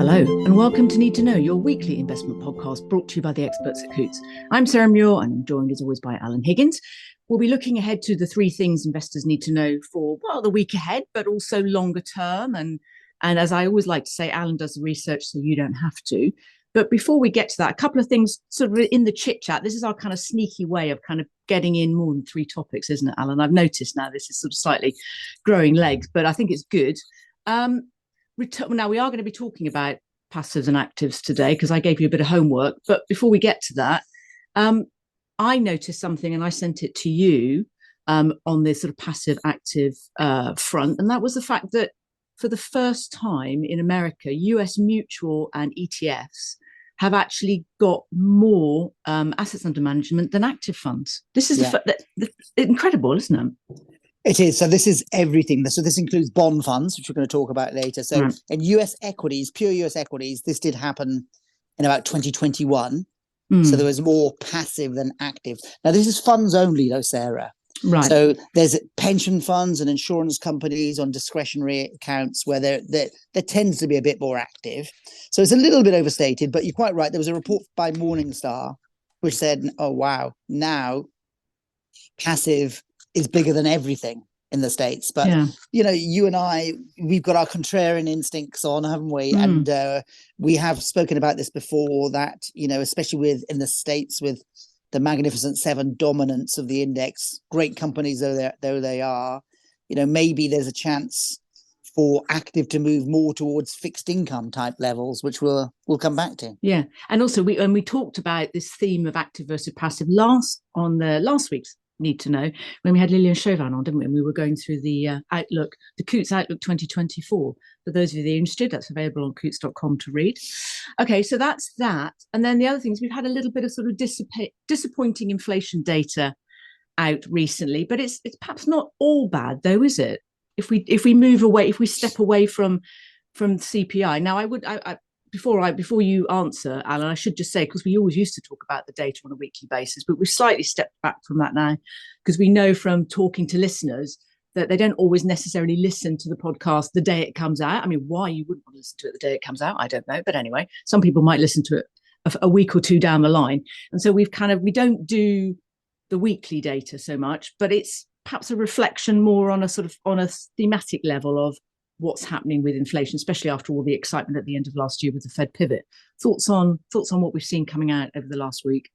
Hello and welcome to Need to Know, your weekly investment podcast brought to you by the experts at Coutts. I'm Sarah Muir and I'm joined as always by Alan Higgins. We'll be looking ahead to the three things investors need to know for, well, the week ahead, but also longer term. And as I always like to say, Alan does the research so you don't have to. But before we get to that, a couple of things sort of in the chit chat. This is our kind of sneaky way of kind of getting in more than three topics, isn't it, Alan? I've noticed now this is sort of slightly growing legs, but I think it's good. Now, we are going to be talking about passives and actives today because I gave you a bit of homework. But before we get to that, I noticed something and I sent it to you on this sort of passive active front. And that was the fact that for the first time in America, US mutual and ETFs have actually got more assets under management than active funds. This is incredible, isn't it? It is. So this is everything. So this includes bond funds, which we're going to talk about later. So in US equities, pure US equities, this did happen in about 2021. So there was more passive than active. Now, this is funds only, though, Sarah. Right. So there's pension funds and insurance companies on discretionary accounts where there tends to be a bit more active. So it's a little bit overstated, but you're quite right. There was a report by Morningstar which said, oh, wow, now passive is bigger than everything in the States. But, you know, you and I, we've got our contrarian instincts on, haven't we? And we have spoken about this before that, you know, especially in the States with the Magnificent Seven dominance of the index, great companies though they are, you know, maybe there's a chance for active to move more towards fixed income type levels, which we'll come back to. Yeah. And also we talked about this theme of active versus passive last week's Need to Know when we had Lillian Chauvin on, didn't we? And we were going through the Outlook, the Coutts Outlook 2024. For those of you that are interested, that's available on coutts.com to read. Okay, so that's that. And then the other things, we've had a little bit of sort of disappointing inflation data out recently, but it's perhaps not all bad though, is it? If we move away, if we step away from CPI. Now, before you answer, Alan, I should just say, because we always used to talk about the data on a weekly basis, but we've slightly stepped back from that now because we know from talking to listeners that they don't always necessarily listen to the podcast the day it comes out. I mean, why you wouldn't want to listen to it the day it comes out, I don't know. But anyway, some people might listen to it a week or two down the line. And so we don't do the weekly data so much, but it's perhaps a reflection more on a thematic level of what's happening with inflation, especially after all the excitement at the end of last year with the Fed pivot. Thoughts on what we've seen coming out over the last week?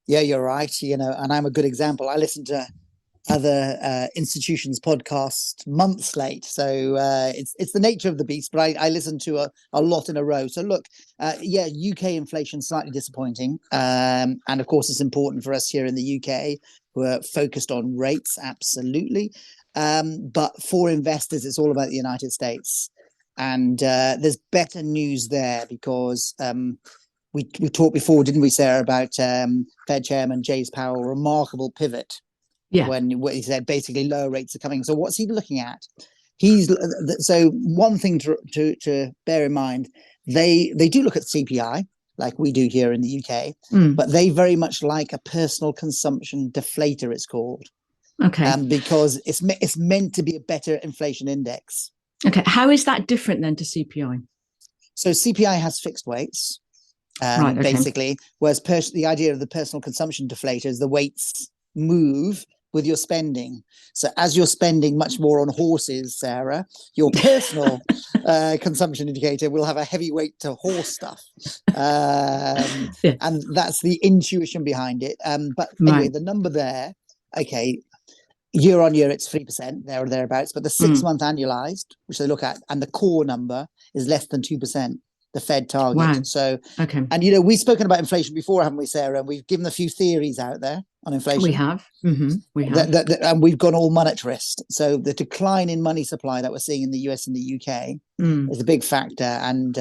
Yeah, you're right. You know, and I'm a good example. I listen to other institutions' podcasts months late, so it's the nature of the beast. But I listen to a lot in a row. So look, UK inflation slightly disappointing, and of course it's important for us here in the UK. We're focused on rates, absolutely. But for investors, it's all about the United States. And there's better news there because we talked before, didn't we, Sarah, about Fed Chairman Jay's Powell, remarkable pivot when he said basically lower rates are coming. So what's he looking at? So one thing to bear in mind, they do look at CPI like we do here in the UK, but they very much like a personal consumption deflator, it's called. Okay. Because it's meant to be a better inflation index. Okay. How is that different then to CPI? So CPI has fixed weights, basically, whereas the idea of the personal consumption deflator is the weights move with your spending. So as you're spending much more on horses, Sarah, your personal consumption indicator will have a heavy weight to horse stuff. And that's the intuition behind it. But anyway, the number there, okay, year on year, it's 3%, there or thereabouts. But the 6-month annualized, which they look at, and the core number is less than 2%, the Fed target. Wow. So, and, you know, we've spoken about inflation before, haven't we, Sarah? We've given a few theories out there on inflation. We have. We have. And we've gone all monetarist. So the decline in money supply that we're seeing in the US and the UK is a big factor. And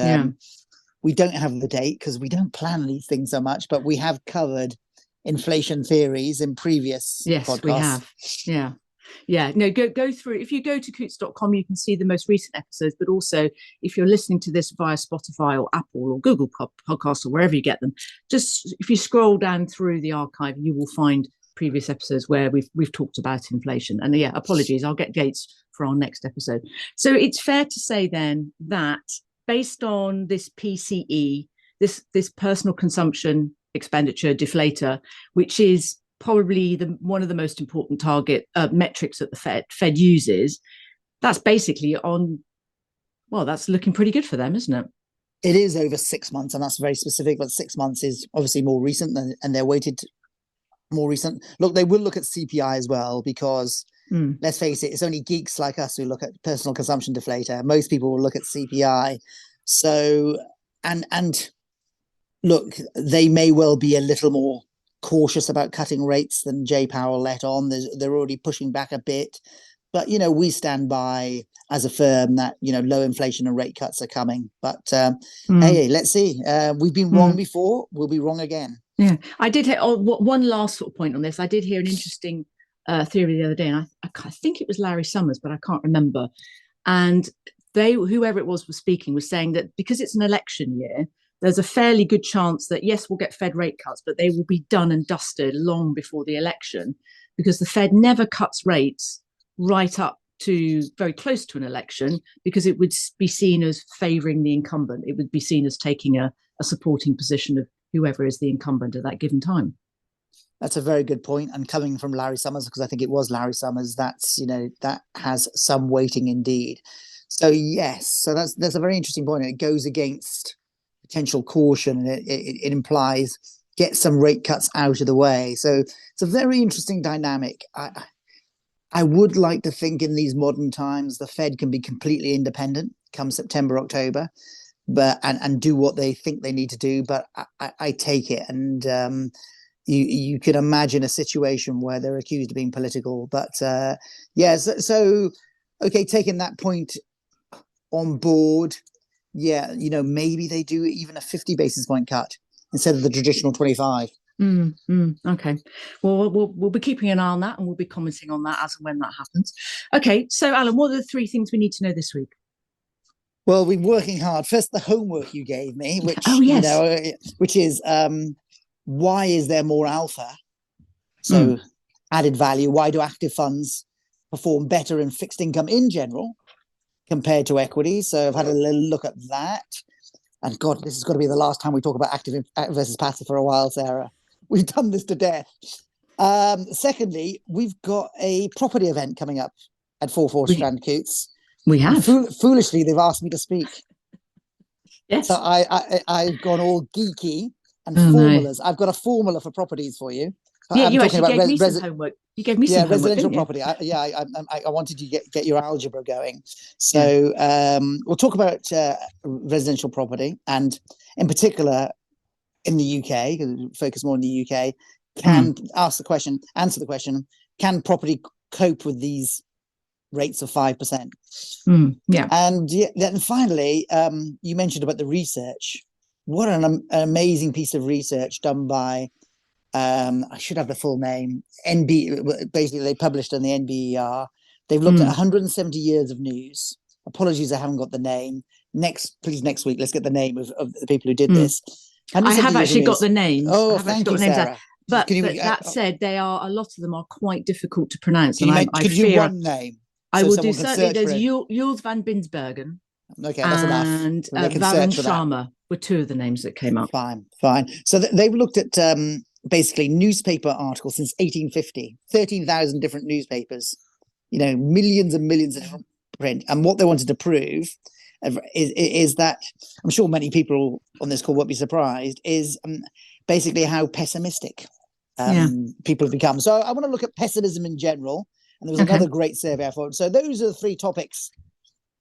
we don't have the date because we don't plan these things so much, but we have covered inflation theories in previous podcasts. We have. No, go through. If you go to coutts.com, you can see the most recent episodes, but also if you're listening to this via Spotify or Apple or Google Podcasts or wherever you get them, just if you scroll down through the archive, you will find previous episodes where we've talked about inflation. And apologies, I'll get dates for our next episode. So it's fair to say then that based on this PCE, this personal consumption expenditure deflator, which is probably one of the most important target metrics that the Fed uses, that's basically that's looking pretty good for them, isn't it? It is over 6 months, and that's very specific, but 6 months is obviously more recent, and they're weighted more recent. Look, they will look at CPI as well, because let's face it, it's only geeks like us who look at personal consumption deflator. Most people will look at CPI. So, and look, they may well be a little more cautious about cutting rates than Jay Powell let on. They're already pushing back a bit. But, we stand by as a firm that, low inflation and rate cuts are coming. But hey, let's see. We've been wrong before. We'll be wrong again. Yeah, I did hear one last sort of point on this. I did hear an interesting theory the other day, and I think it was Larry Summers, but I can't remember. And whoever it was speaking, was saying that because it's an election year, there's a fairly good chance that, yes, we'll get Fed rate cuts, but they will be done and dusted long before the election, because the Fed never cuts rates right up to very close to an election, because it would be seen as favouring the incumbent. It would be seen as taking a supporting position of whoever is the incumbent at that given time. That's a very good point. And coming from Larry Summers, because I think it was Larry Summers, that's, that has some weighting indeed. So yes, so that's a very interesting point. It goes against potential caution. It implies get some rate cuts out of the way. So it's a very interesting dynamic. I would like to think in these modern times, the Fed can be completely independent come September, October, and do what they think they need to do. But I take it. And you can imagine a situation where they're accused of being political. But so okay, taking that point on board, maybe they do even a 50 basis point cut instead of the traditional 25. Okay. Well, we'll be keeping an eye on that, and we'll be commenting on that as and when that happens. Okay. So, Alan, what are the 3 things we need to know this week? Well, we've been working hard. First, the homework you gave me, which which is why is there more alpha? So, added value. Why do active funds perform better in fixed income in general compared to equity? So, I've had a little look at that. And God, this has got to be the last time we talk about active versus passive for a while, Sarah. We've done this to death. Secondly, we've got a property event coming up at 44 Strand Coutts. We have. Foolishly, they've asked me to speak. Yes. So I've gone all geeky and formulas. No. I've got a formula for properties for you. Yeah, you actually gave me some homework. You gave me some homework, residential property. I wanted you to get your algebra going. So we'll talk about residential property, and in particular in the UK, because we focus more in the UK, answer the question, can property cope with these rates of 5%? And then finally, you mentioned about the research. What an amazing piece of research done by, I should have the full name, basically they published on the NBER. They've looked at 170 years of news. Apologies, I haven't got the name. Next week, let's get the name of the people who did this. I have actually got the names. Oh, thank you, Sarah. But that said, a lot of them are quite difficult to pronounce. Could you one name? I will do certainly. There's Jules van Binsbergen. Okay, that's enough. And Varun Sharma were 2 of the names that came up. Fine. So they've looked at basically newspaper articles since 1850, 13,000 different newspapers, millions and millions of different print. And what they wanted to prove is that, I'm sure many people on this call won't be surprised, is basically how pessimistic people have become. So I want to look at pessimism in general. And there was another great survey I thought. So those are the 3 topics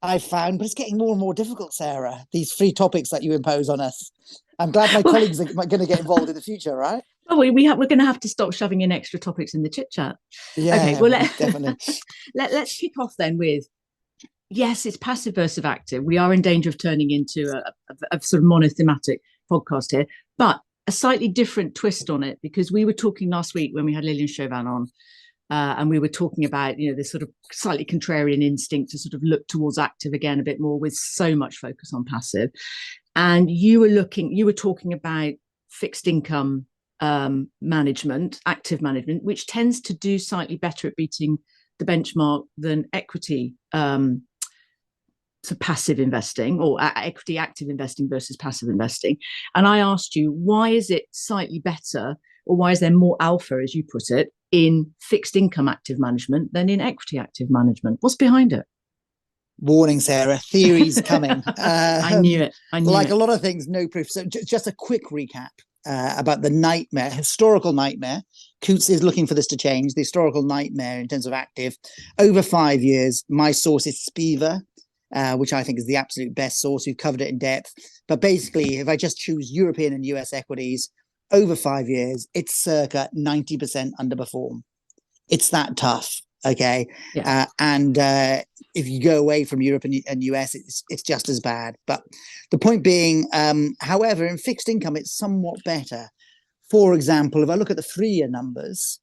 I found, but it's getting more and more difficult, Sarah, these 3 topics that you impose on us. I'm glad my colleagues are going to get involved in the future, right? Well, we're going to have to stop shoving in extra topics in the chit chat. Yeah, okay, well, definitely. Let's kick off then with, yes, it's passive versus active. We are in danger of turning into a sort of monothematic podcast here, but a slightly different twist on it, because we were talking last week when we had Lillian Chauvin on, and we were talking about, this sort of slightly contrarian instinct to sort of look towards active again a bit more, with so much focus on passive. And you were talking about fixed income management, active management, which tends to do slightly better at beating the benchmark than equity So passive investing, or equity active investing versus passive investing. And I asked you, why is it slightly better, or why is there more alpha, as you put it, in fixed income active management than in equity active management? What's behind it? Warning, Sarah, theories coming. I knew it. I knew like it. a lot of things, no proof. So just a quick recap about the nightmare, historical nightmare. Coutts is looking for this to change. The historical nightmare in terms of active over 5 years. My source is Spiva, which I think is the absolute best source. We've covered it in depth. But basically, if I just choose European and US equities over 5 years, it's circa 90% underperform. It's that tough. Okay. Yeah. And if you go away from Europe and US, it's just as bad. But the point being, however, in fixed income, it's somewhat better. For example, if I look at the 3-year numbers,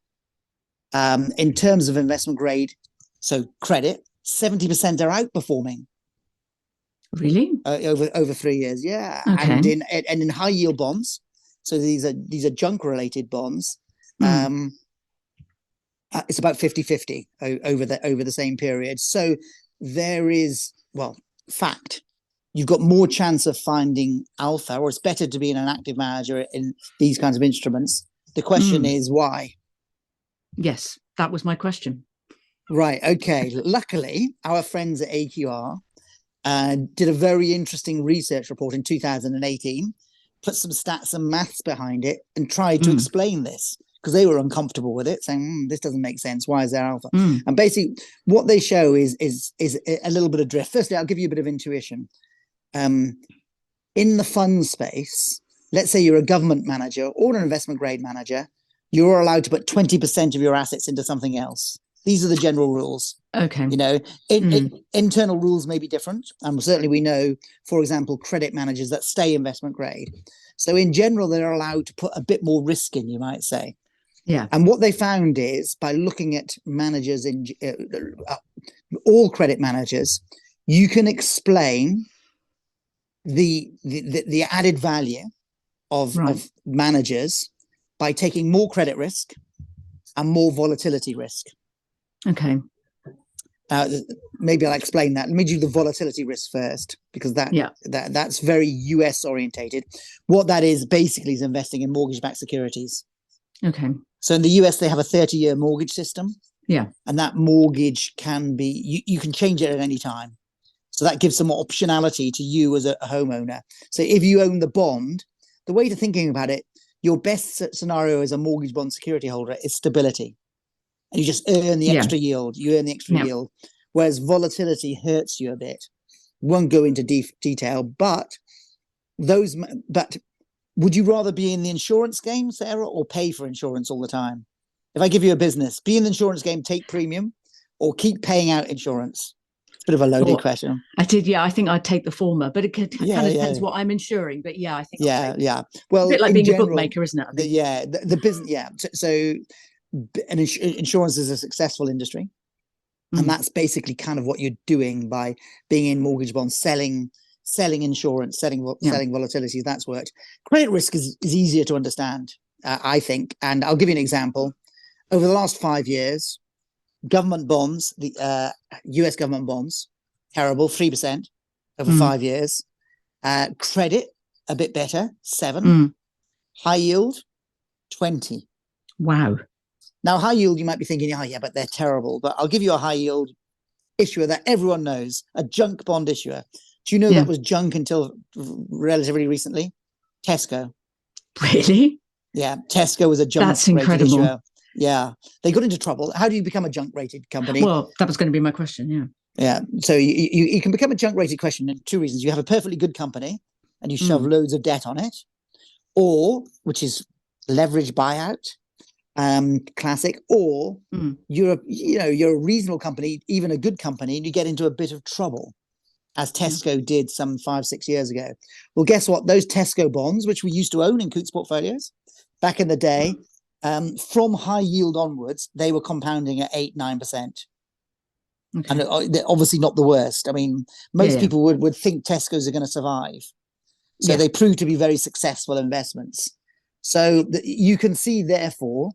in terms of investment grade, so credit, 70% are outperforming. Really? Over 3 years, yeah. Okay. And in high yield bonds, so these are junk related bonds. It's about 50-50 over the same period. So there is, well, fact, you've got more chance of finding alpha, or it's better to be an active manager in these kinds of instruments. The question is why? Yes, that was my question. Right. Okay. Luckily, our friends at AQR did a very interesting research report in 2018, put some stats and maths behind it, and tried to explain this, because they were uncomfortable with it, saying, this doesn't make sense. Why is there alpha? And basically, what they show is a little bit of drift. Firstly, I'll give you a bit of intuition. In the fund space, let's say you're a government manager or an investment grade manager, you're allowed to put 20% of your assets into something else. These are the general rules. Okay. You know, internal rules may be different. And certainly we know, for example, credit managers that stay investment grade. So in general, they're allowed to put a bit more risk in, you might say. Yeah. And what they found is, by looking at managers in all credit managers, you can explain the added value of managers by taking more credit risk and more volatility risk. Okay. Maybe I'll explain that. Let me do the volatility risk first, because that's very US orientated. What that is basically is investing in mortgage-backed securities. Okay. So in the US, they have a 30-year mortgage system. Yeah. And that mortgage can be, you can change it at any time. So that gives some optionality to you as a homeowner. So if you own the bond, the way to thinking about it, your best scenario as a mortgage bond security holder is stability. And you just earn the extra yield. You earn the extra yield. Whereas volatility hurts you a bit. Won't go into detail, but would you rather be in the insurance game, Sarah, or pay for insurance all the time? If I give you a business, be in the insurance game, take premium, or keep paying out insurance? It's a bit of a loaded question. I think I'd take the former, but it kind of depends what I'm insuring. But I think Well, a bit like being a bookmaker, isn't it? The business. So insurance is a successful industry, and that's basically kind of what you're doing by being in mortgage bonds, selling insurance, selling volatilities. That's worked. Credit risk is easier to understand, I think, and I'll give you an example. Over the last 5 years, government bonds, the US government bonds, terrible, 3% over 5 years. Credit, a bit better, 7. High yield, 20. Wow. Now, high yield, you might be thinking, but they're terrible. But I'll give you a high yield issuer that everyone knows, a junk bond issuer. Do you know that was junk until relatively recently? Tesco. Really? Yeah, Tesco was a junk That's incredible. issuer. Yeah, they got into trouble. How do you become a junk rated company? Well, that was going to be my question. Yeah. So you can become a junk rated question in 2 reasons. You have a perfectly good company and you shove loads of debt on it, or which is leverage buyout, classic, or you're a reasonable company, even a good company, and you get into a bit of trouble, as Tesco did some 5-6 years ago. Well, guess what? Those Tesco bonds, which we used to own in Coutts portfolios back in the day, from high yield onwards, they were compounding at 8-9%. Okay. And they're obviously not the worst. I mean, most people would think Tesco's are going to survive. So they proved to be very successful investments. So you can see, therefore,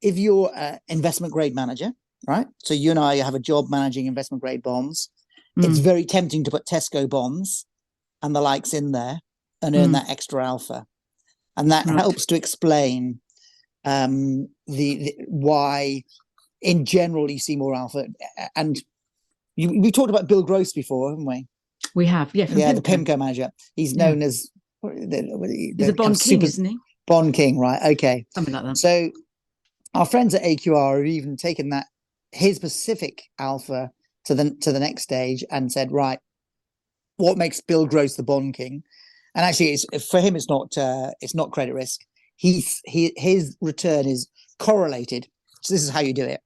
if you're an investment grade manager, right? So you and I have a job managing investment grade bonds. it's very tempting to put Tesco bonds and the likes in there and earn that extra alpha. And that helps to explain the why, in general, you see more alpha. And we talked about Bill Gross before, haven't we? We have, yeah. The PIMCO manager. He's known as he's a bond king, isn't he? Bond king, right? Okay, something like that. So our friends at AQR have even taken his specific alpha to the next stage and said, right, what makes Bill Gross the bond king? And actually, for him, it's not credit risk. His return is correlated. So this is how you do it.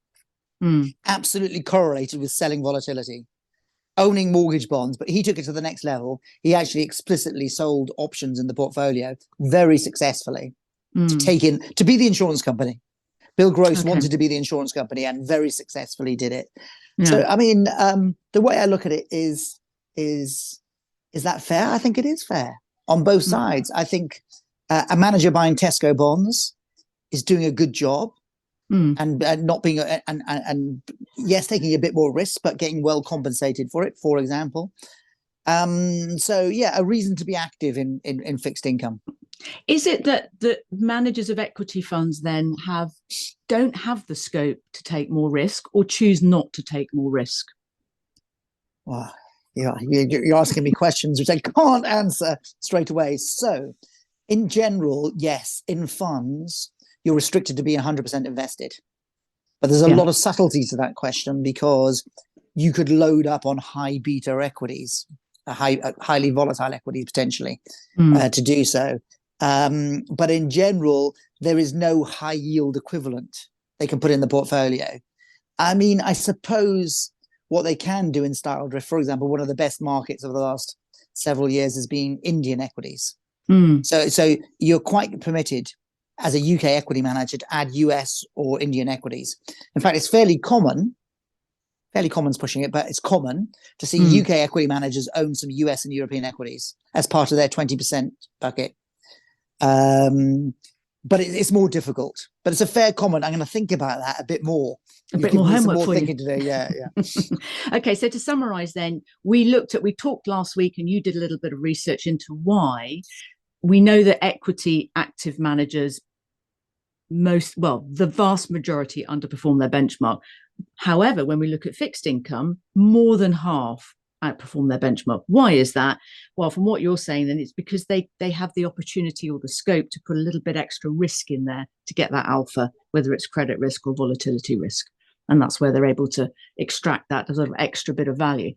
Absolutely correlated with selling volatility, owning mortgage bonds. But he took it to the next level. He actually explicitly sold options in the portfolio very successfully to be the insurance company. Bill Gross wanted to be the insurance company and very successfully did it. Yeah. So, I mean, the way I look at it is that fair? I think it is fair on both sides. I think a manager buying Tesco bonds is doing a good job and not being and yes, taking a bit more risk, but getting well compensated for it, for example. So yeah, a reason to be active in fixed income. Is it that the managers of equity funds then don't have the scope to take more risk or choose not to take more risk? Wow. Yeah, you're asking me questions which I can't answer straight away. So, in general, yes, in funds, you're restricted to be 100% invested. But there's a lot of subtlety to that question because you could load up on high beta equities, highly volatile equities potentially, to do so. But in general, there is no high yield equivalent they can put in the portfolio. I mean, I suppose what they can do in style drift, for example, one of the best markets of the last several years has been Indian equities. So you're quite permitted as a UK equity manager to add US or Indian equities. In fact, it's fairly common's pushing it, but it's common to see UK equity managers own some US and European equities as part of their 20% bucket. But it's more difficult. But it's a fair comment. I'm going to think about that a bit more. A bit more homework for you. Today. Yeah. Okay, so to summarise then, we talked last week and you did a little bit of research into why we know that equity active managers the vast majority underperform their benchmark. However, when we look at fixed income, more than half outperform their benchmark. Why is that? Well, from what you're saying, then it's because they have the opportunity or the scope to put a little bit extra risk in there to get that alpha, whether it's credit risk or volatility risk. And that's where they're able to extract that sort of extra bit of value.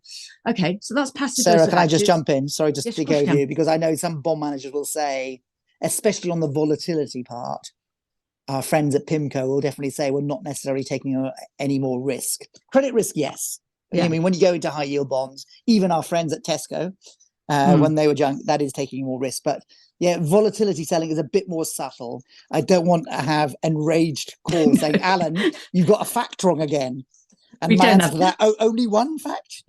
Okay, so that's passive. Sarah, can I just jump in? Sorry, just to go over you, because I know some bond managers will say, especially on the volatility part, our friends at PIMCO will definitely say we're not necessarily taking any more risk. Credit risk, yes. I mean, when you go into high yield bonds, even our friends at Tesco, when they were young, that is taking more risk. But yeah, volatility selling is a bit more subtle. I don't want to have enraged calls saying, Alan, you've got a fact wrong again. And my answer to that, only one fact?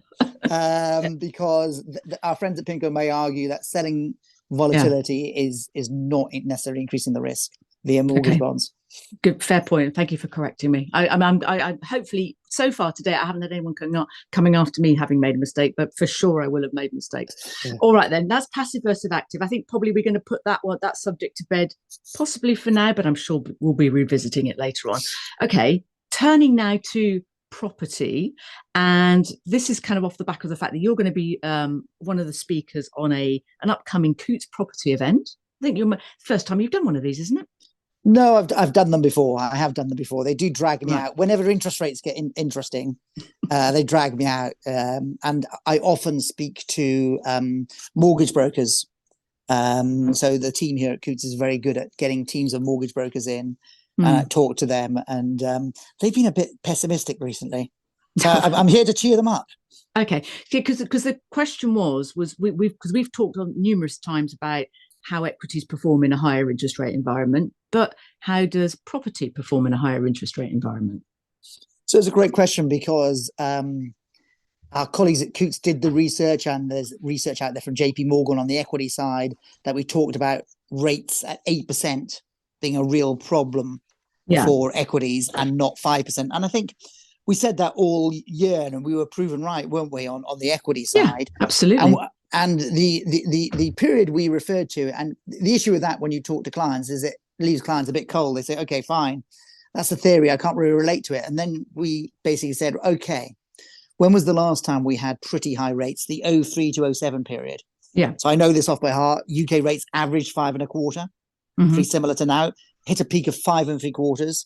Because our friends at PIMCO may argue that selling volatility is not necessarily increasing the risk via mortgage bonds. Good, fair point. Thank you for correcting me. I hopefully so far today I haven't had anyone coming after me having made a mistake, but for sure I will have made mistakes. Yeah. All right, then that's passive versus active. I think probably we're going to put that subject to bed, possibly for now, but I'm sure we'll be revisiting it later on. Okay, turning now to property, and this is kind of off the back of the fact that you're going to be one of the speakers on an upcoming Coutts property event. I think you're first time you've done one of these, isn't it? No, I've done them before. I have done them before. They do drag me out. Whenever interest rates get interesting, they drag me out. And I often speak to mortgage brokers. So the team here at Coutts is very good at getting teams of mortgage brokers in, talk to them. And they've been a bit pessimistic recently. So I'm here to cheer them up. Okay, because the question was we've talked on numerous times about how equities perform in a higher interest rate environment, but how does property perform in a higher interest rate environment? So it's a great question because our colleagues at Coutts did the research, and there's research out there from JP Morgan on the equity side that we talked about rates at 8% being a real problem for equities and not 5%. And I think we said that all year, and we were proven right, weren't we, on the equity Yeah, side? absolutely. And the period we referred to, and the issue with that when you talk to clients is it leaves clients a bit cold. They say, okay, fine, that's the theory, I can't really relate to it. And then we basically said, okay, when was the last time we had pretty high rates? The 03 to 07 period. Yeah. So I know this off by heart. UK rates averaged 5.25, pretty similar to now, hit a peak of 5.75.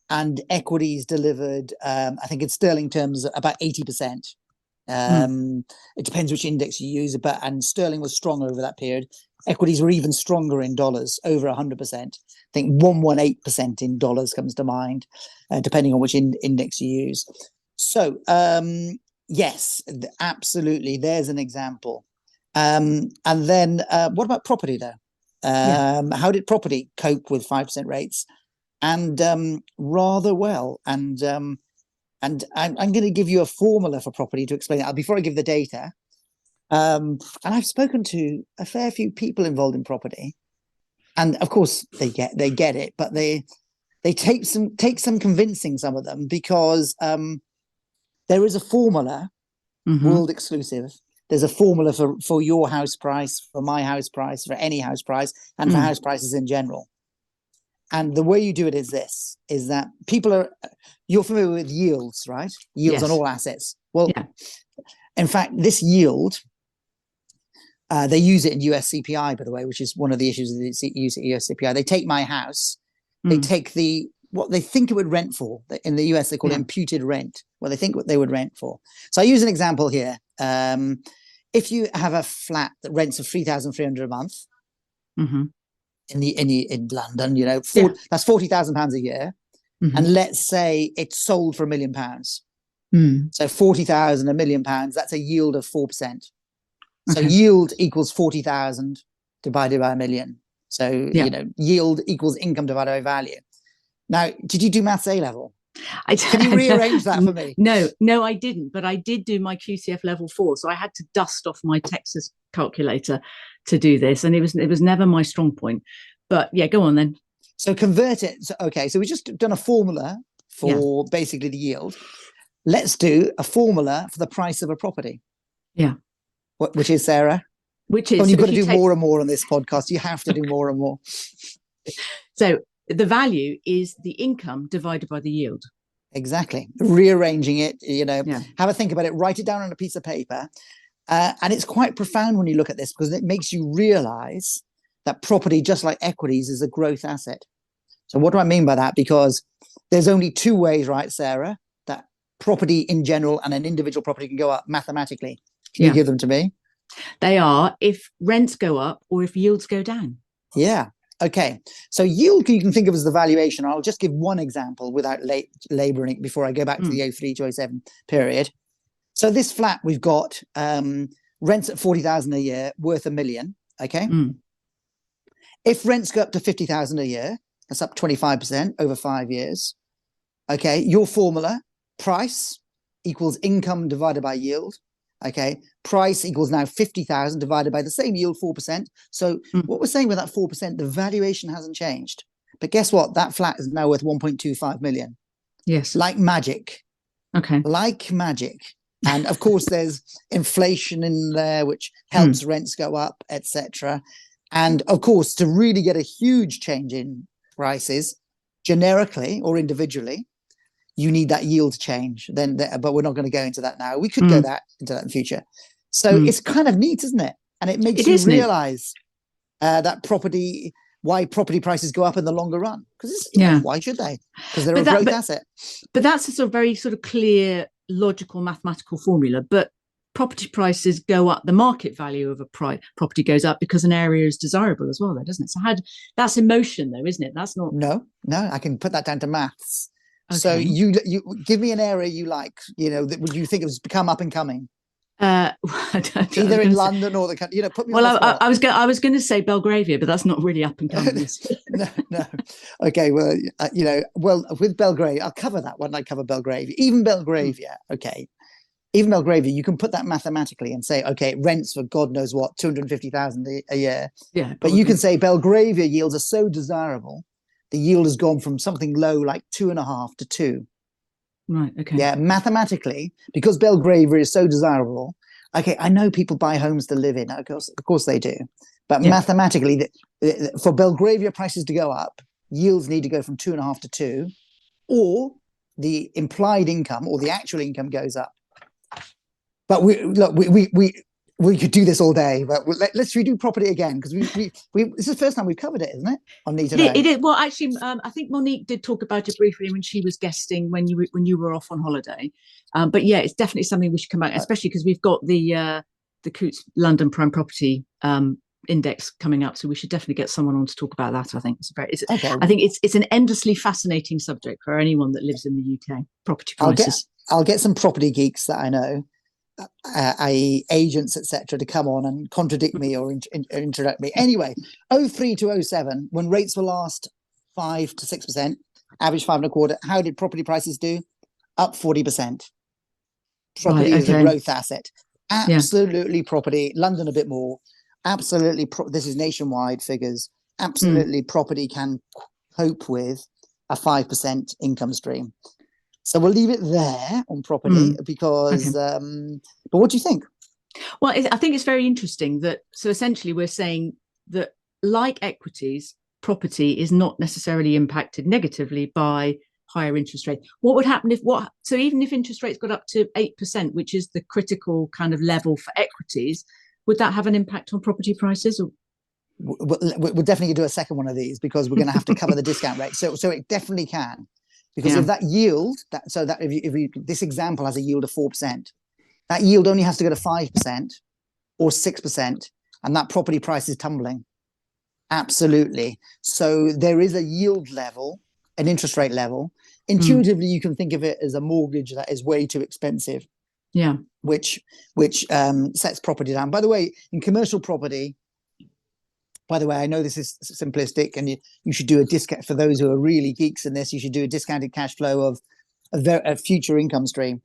And equities delivered, I think in sterling terms, about 80%. It depends which index you use, and sterling was strong over that period. Equities were even stronger in dollars, over 100%. I think 118% in dollars comes to mind, depending on which index you use. So yes, absolutely, there's an example. And then what about property though? How did property cope with 5% rates? And rather well. And I'm going to give you a formula for property to explain that before I give the data. And I've spoken to a fair few people involved in property, and of course they get it, but they take some convincing, some of them, because there is a formula, world exclusive. There's a formula for your house price, for my house price, for any house price, and for house prices in general. And the way you do it is this, is that you're familiar with yields, right? Yields on all assets. Well, in fact, this yield, they use it in US CPI, by the way, which is one of the issues of the use of US CPI. They take my house, they take what they think it would rent for. In the US, they call it imputed rent, what they think what they would rent for. So I use an example here. If you have a flat that rents for $3,300 a month, in London, that's £40,000 a year, and let's say it's sold for £1 million. So 40,000, £1 million, that's a yield of 4%. So yield equals 40,000 divided by 1 million. So yield equals income divided by value. Now, did you do maths A level? Can you rearrange that for me? No, I didn't. But I did do my QCF level 4, so I had to dust off my Texas calculator to do this, and it was never my strong point. But yeah, go on then. So convert it. So we've just done a formula for basically the yield. Let's do a formula for the price of a property. Yeah. Which is, Sarah? Which is, you've got to do more and more on this podcast. You have to do more and more. So the value is the income divided by the yield. Exactly. Rearranging it, have a think about it, write it down on a piece of paper. And it's quite profound when you look at this, because it makes you realize that property, just like equities, is a growth asset. So what do I mean by that? Because there's only two ways, right, Sarah, that property in general and an individual property can go up mathematically. Can you give them to me? They are if rents go up or if yields go down. Yeah. Okay. So yield you can think of as the valuation. I'll just give one example without laboring before I go back to the 03 to 07 period. So this flat we've got rents at 40,000 a year, worth $1 million. Okay. If rents go up to 50,000 a year, that's up 25% over 5 years. Okay. Your formula, price equals income divided by yield. Okay, price equals now 50,000 divided by the same yield, 4%. So what we're saying with that 4%, the valuation hasn't changed. But guess what? That flat is now worth 1.25 million. Yes. Like magic. Okay. Like magic. And of course, there's inflation in there, which helps rents go up, etc. And of course, to really get a huge change in prices, generically or individually, you need that yield change. But we're not going to go into that now. We could go into that in future. So it's kind of neat, isn't it? And it makes you realize that why property prices go up in the longer run. Because why should they? Because they're a growth asset. But that's a sort of very sort of clear, logical, mathematical formula. But property prices go up, the market value of a property goes up because an area is desirable as well, though, doesn't it? So that's emotion, though, isn't it? That's not. No, I can put that down to maths. Okay. So you give me an area you like, that would you think has become up and coming? Either in London or the country. Put me on the spot. I was going to say Belgravia, but that's not really up and coming. No. Okay, well, with Belgravia, I'll cover that when I cover Belgravia. Even Belgravia, even Belgravia, you can put that mathematically and say, okay, rents for God knows what, 250,000 a year. Yeah, but you can say Belgravia yields are so desirable. The yield has gone from something low like 2.5 to 2. Right. Okay. Yeah, mathematically, because Belgravia is so desirable. Okay, I know people buy homes to live in. Of course they do. But Yeah. mathematically, for Belgravia prices to go up, yields need to go from 2.5 to 2, or the implied income or the actual income goes up. But we could do this all day. But let's redo property again, because we this is the first time we've covered it, isn't it? On Need to Know. It is. Well, actually, I think Monique did talk about it briefly when she was guesting when you were off on holiday. But yeah, it's definitely something we should come back, especially because we've got the Coutts London Prime Property Index coming up, so we should definitely get someone on to talk about that. I think Okay. I think it's an endlessly fascinating subject for anyone that lives in the UK. Property prices. I'll get some property geeks that I know, i.e. agents, etc., to come on and contradict me or introduce me. Anyway, 03 to 07, when rates were last 5 to 6%, average 5.25%, how did property prices do? Up 40%. Property is a growth asset. Absolutely, property. London a bit more. Absolutely, this is nationwide figures. Absolutely, property can cope with a 5% income stream. So we'll leave it there on property because. But what do you think? Well, I think it's very interesting that. So essentially, we're saying that, like equities, property is not necessarily impacted negatively by higher interest rates. What would happen so even if interest rates got up to 8%, which is the critical kind of level for equities, would that have an impact on property prices? Or? We'll definitely do a second one of these, because we're going to have to cover the discount rate. So it definitely can, because if that yield, if this example has a yield of 4%, that yield only has to go to 5% or 6%, and that property price is tumbling. Absolutely. So there is a yield level, an interest rate level. Intuitively, you can think of it as a mortgage that is way too expensive. Yeah. Which sets property down. By the way, in commercial property, by the way, I know this is simplistic, and you should do a discount for those who are really geeks in this. You should do a discounted cash flow of a future income stream.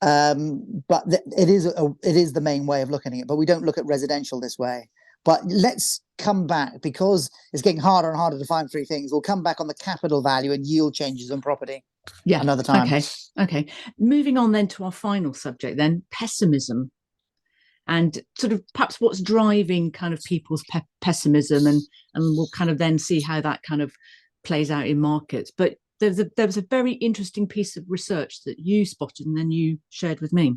But it is the main way of looking at it. But we don't look at residential this way. But let's come back, because it's getting harder and harder to find three things. We'll come back on the capital value and yield changes on property. Yeah. Another time. Okay. Moving on then to our final subject, then pessimism, and sort of perhaps what's driving kind of people's pessimism, and we'll kind of then see how that kind of plays out in markets. But there was a very interesting piece of research that you spotted and then you shared with me.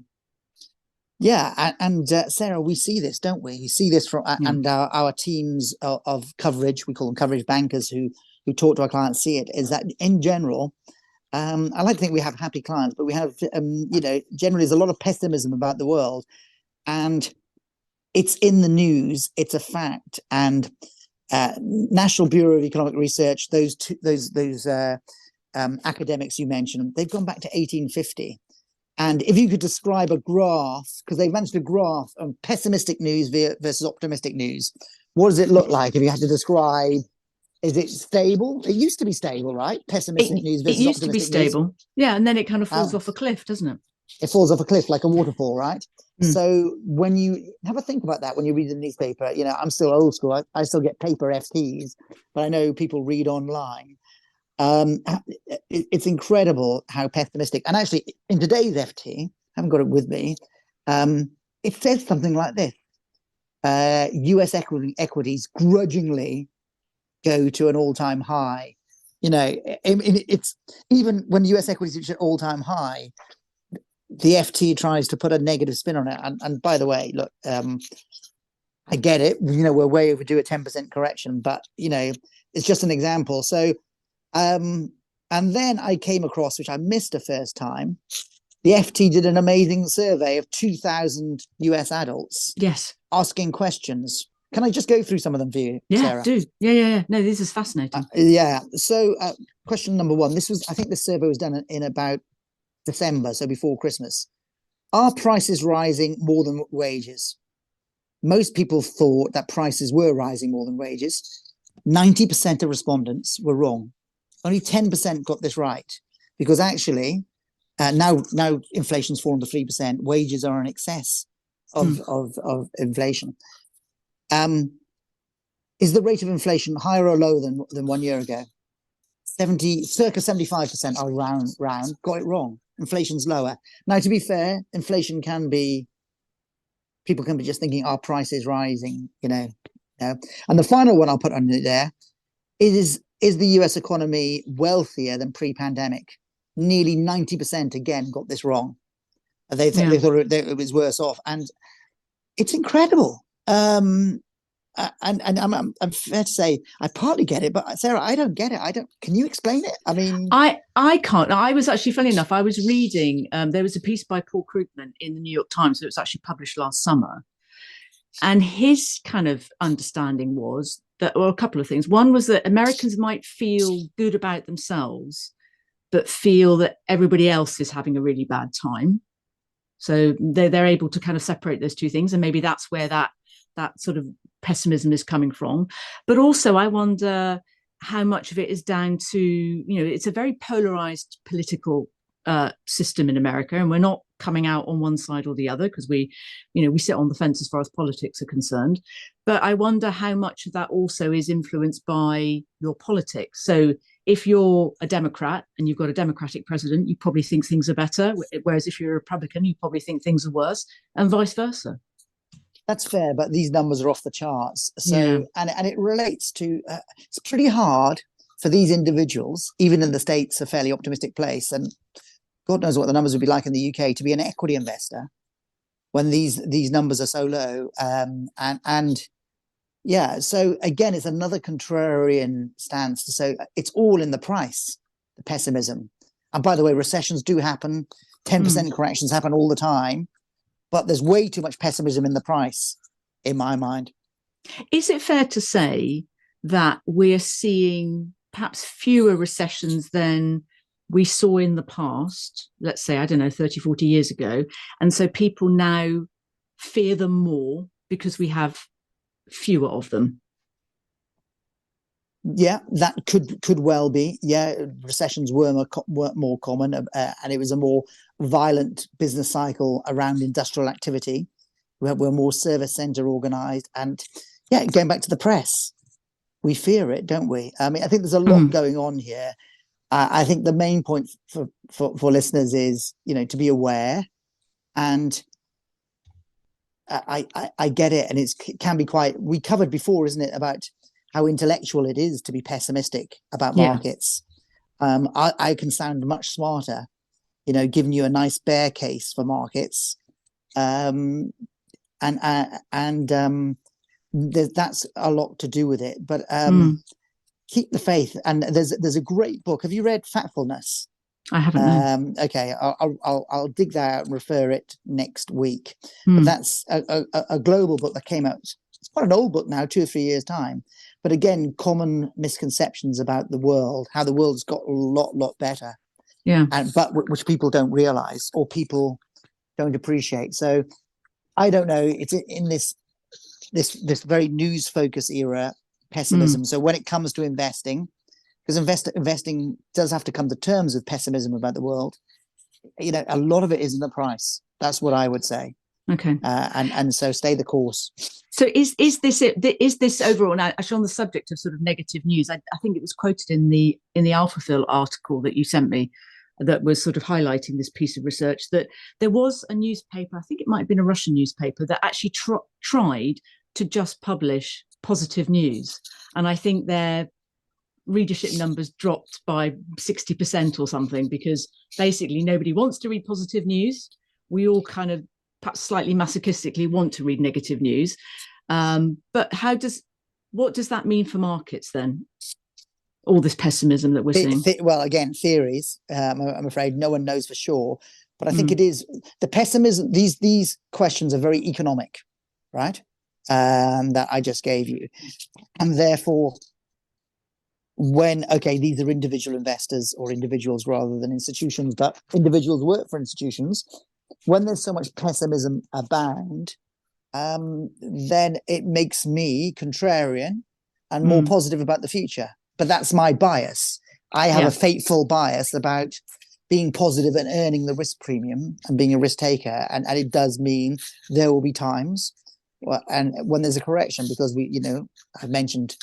Yeah, and Sarah, we see this, don't we? We see this from and our teams of coverage, we call them coverage bankers, who talk to our clients, see it, is that in general, I like to think we have happy clients, but we have, generally there's a lot of pessimism about the world, and it's in the news, it's a fact. And National Bureau of Economic Research, those academics you mentioned, they've gone back to 1850. And if you could describe a graph, because they've managed to graph pessimistic news versus optimistic news, what does it look like if you had to describe? Is it stable? It used to be stable, right? Pessimistic news versus optimistic news. It used to be stable. News. Yeah, and then it kind of falls off a cliff, doesn't it? It falls off a cliff like a waterfall, right? So when you have a think about that, when you read the newspaper, I'm still old school. I still get paper FTs, but I know people read online. It's incredible how pessimistic, and actually in today's FT, I haven't got it with me, it says something like this: US equities grudgingly go to an all-time high. It's even when US equities reach an all-time high, the FT tries to put a negative spin on it. And by the way, look, I get it, we're way overdue a 10% correction, but it's just an example. So and then I came across, which I missed the first time, the FT did an amazing survey of 2,000 US adults. Yes. Asking questions. Can I just go through some of them for you, Sarah? Do. Yeah. No, this is fascinating. So question number one, I think this survey was done in about December, so before Christmas. Are prices rising more than wages? Most people thought that prices were rising more than wages. 90% of respondents were wrong. Only 10% got this right, because actually now inflation's fallen to 3%. Wages are in excess of inflation. Is the rate of inflation higher or lower than 1 year ago? Circa 75% are round got it wrong. inflation's lower. Now, to be fair, inflation can be, people can be just thinking our price is rising, And the final one I'll put on there is the US economy wealthier than pre-pandemic? Nearly 90% again got this wrong. They thought it was worse off, and it's incredible. And I'm fair to say I partly get it, but Sarah, I don't get it. Can you explain it? I mean, I can't. I was actually, funny enough, I was reading. There was a piece by Paul Krugman in the New York Times that was actually published last summer, and his kind of understanding was that, well, a couple of things. One was that Americans might feel good about themselves, but feel that everybody else is having a really bad time. So they're able to kind of separate those two things, and maybe that's where that sort of pessimism is coming from. But also, I wonder how much of it is down to, it's a very polarized political system in America, and we're not coming out on one side or the other because we sit on the fence as far as politics are concerned. But I wonder how much of that also is influenced by your politics. So if you're a Democrat and you've got a Democratic president, you probably think things are better. Whereas if you're a Republican, you probably think things are worse, and vice versa. That's fair, but these numbers are off the charts. So, and it relates to, it's pretty hard for these individuals, even in the States, a fairly optimistic place, and God knows what the numbers would be like in the UK, to be an equity investor when these numbers are so low. So again, it's another contrarian stance to say it's all in the price, the pessimism. And by the way, recessions do happen, 10% corrections happen all the time, but there's way too much pessimism in the price, in my mind. Is it fair to say that we're seeing perhaps fewer recessions than we saw in the past, let's say, 30, 40 years ago, and so people now fear them more because we have fewer of them? Yeah, that could well be. Yeah, recessions were more common, and it was a more violent business cycle around industrial activity. We're more service center organized, and going back to the press, we fear it, don't we? I mean, I think there's a lot going on here. I think the main point for listeners is, to be aware, and I get it, and it can be quite. We covered before, isn't it, about how intellectual it is to be pessimistic about markets. I can sound much smarter, giving you a nice bear case for markets, and that's a lot to do with it. But keep the faith. And there's a great book. Have you read Factfulness? I haven't. Okay, I'll dig that out and refer it next week. But that's a global book that came out. It's quite an old book now, 2 or 3 years' time. But again, common misconceptions about the world, how the world's got a lot better. Yeah. But which people don't realize or people don't appreciate. So I don't know. It's in this very news focused era, pessimism. So when it comes to investing, because investing does have to come to terms with pessimism about the world, a lot of it is in the price. That's what I would say. Okay. And so stay the course. So is this overall, now actually on the subject of sort of negative news, I think it was quoted in the AlphaPhil article that you sent me that was sort of highlighting this piece of research, that there was a newspaper, I think it might have been a Russian newspaper, that actually tried to just publish positive news. And I think their readership numbers dropped by 60% or something, because basically nobody wants to read positive news. We all kind of perhaps slightly masochistically want to read negative news. But what does that mean for markets then? All this pessimism that we're seeing? Well, again, theories. I'm afraid no one knows for sure. But I think it is the pessimism. These questions are very economic, right? That I just gave you. And therefore, these are individual investors or individuals rather than institutions, but individuals work for institutions. When there's so much pessimism abound, then it makes me contrarian and more positive about the future. But that's my bias. I have a fateful bias about being positive and earning the risk premium and being a risk taker. And it does mean there will be times and when there's a correction, because I've mentioned,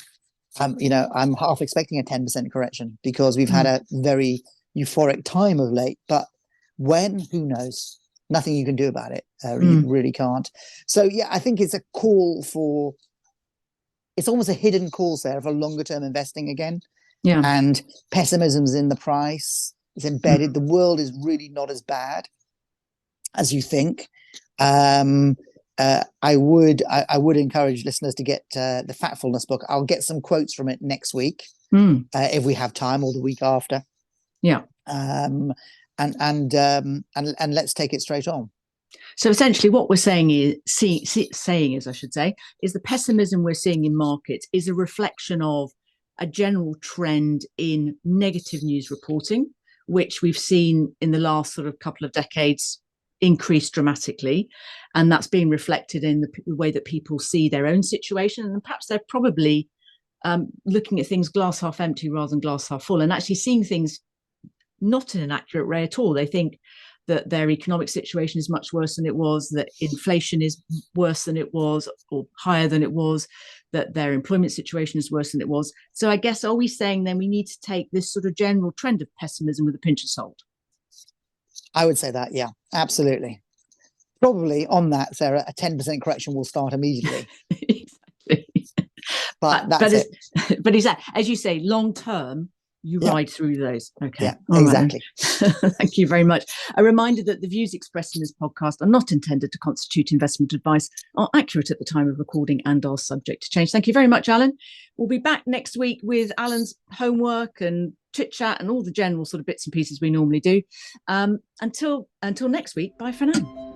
I'm half expecting a 10% correction because we've had a very euphoric time of late. But When? Who knows? Nothing you can do about it. Mm. You really can't. So yeah, I think it's a call for. It's almost a hidden call, Sarah, for longer term investing again. Yeah. And pessimism's in the price. It's embedded. The world is really not as bad as you think. I would encourage listeners to get the Factfulness book. I'll get some quotes from it next week if we have time, or the week after. Yeah. And let's take it straight on. So essentially, what we're saying is, I should say, is the pessimism we're seeing in markets is a reflection of a general trend in negative news reporting, which we've seen in the last sort of couple of decades increase dramatically, and that's being reflected in the way that people see their own situation, and perhaps they're probably looking at things glass half empty rather than glass half full, and actually seeing things not in an accurate way at all. They think that their economic situation is much worse than it was, that inflation is worse than it was or higher than it was, that their employment situation is worse than it was. So I guess, are we saying then we need to take this sort of general trend of pessimism with a pinch of salt? I would say that, yeah, absolutely. Probably on that, Sarah, a 10% correction will start immediately. Exactly. But that's it. But as you say, long term, you ride through those. Okay. Yeah, all exactly. Right. Thank you very much. A reminder that the views expressed in this podcast are not intended to constitute investment advice, are accurate at the time of recording, and are subject to change. Thank you very much, Alan. We'll be back next week with Alan's homework and chit chat and all the general sort of bits and pieces we normally do. Until next week, bye for now.